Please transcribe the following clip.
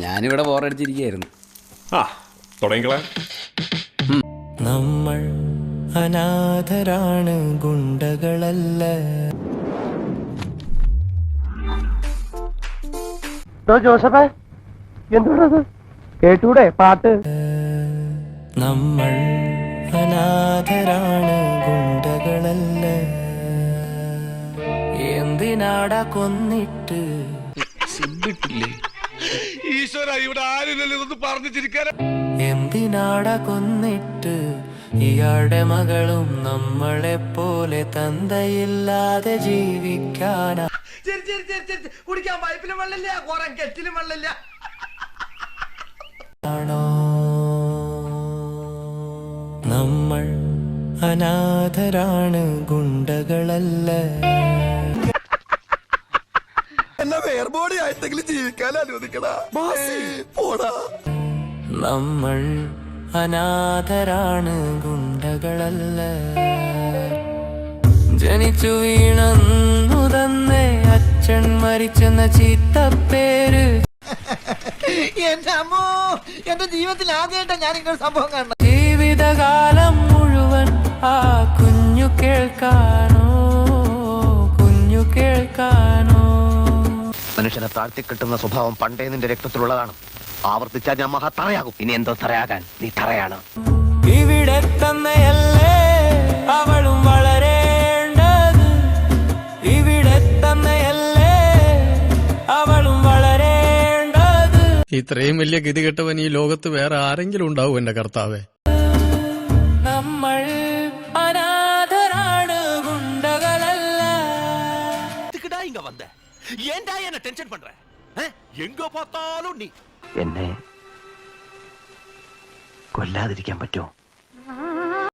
ഞാനിവിടെ ബോറടിച്ചിരിക്കുകയായിരുന്നു. തുടങ്ങിക്കളെ. നമ്മൾ അനാഥരാണ്, ഗുണ്ടകളല്ല. ജോസഫേ, എന്തുകൊണ്ടത് കേട്ടൂടെ പാട്ട്? നമ്മൾ അനാഥരാണ്, ഗുണ്ടകളല്ല. എന്തിനാടാ കൊന്നിട്ട്? ഈശ്വര, ഇവിടെ ആരില്ലല്ലോ പറഞ്ഞു ചിരിക്കാൻ. എന്തിനാടാ കൊന്നിട്ട്? ഇയാളുടെ മകളും നമ്മളെ പോലെ തന്തയില്ലാതെ ജീവിക്കാനാ. കുടിക്കാൻ പൈപ്പിലും വെള്ളമില്ല, കുറെ കെറ്റിലും വെള്ളമില്ല. ആണോ നമ്മൾ അനാഥരാണ്, ഗുണ്ടകളല്ല. എന്നെ വേർബോഡി ആയിട്ടെങ്കിലും ജീവിക്കാൻ അനുവദിക്കടാ. പോടാ. നമ്മൾ അനാഥരാണ്, ഗുണ്ടകളല്ല. ജനിച്ചു വീണന്നു തന്നെ അച്ഛൻ മരിച്ചെന്ന ചീത്തപ്പേര്. എന്റെ അമ്മോ, എന്റെ ജീവിതത്തിൽ ആദ്യമായിട്ടാ ഞാൻ ഇങ്ങനെ സംഭവം കാണുന്നത്. ജീവിതകാലം മുഴുവൻ ആ കുഞ്ഞു കേൾക്കാനോ, കുഞ്ഞു കേൾക്കാനോ. മനുഷ്യനെ താഴ്ത്തിക്കെട്ടുന്ന സ്വഭാവം പണ്ടേ നിന്റെ രക്തത്തിലുള്ളതാണ്. ആവർത്തിച്ചാൽ ഞാൻ മഹാത്തറയാകും. ഇനി എന്തോ തറയാകാൻ, നീ തറയാണ്. ഇവിടെ തന്നെയല്ലേ അവളും വളരേണ്ടത്. ഇവിടെ തന്നെയല്ലേ അവളും വളരേണ്ടത്. ഇത്രയും വലിയ ഗതികെട്ടവൻ ഈ ലോകത്ത് വേറെ ആരെങ്കിലും ഉണ്ടാവും എന്റെ കർത്താവേ? നമ്മൾ അനാഥരാണ്, ഗുണ്ടകളല്ല. എന്നെ കൊല്ലാതിരിക്കാൻ പറ്റുമോ?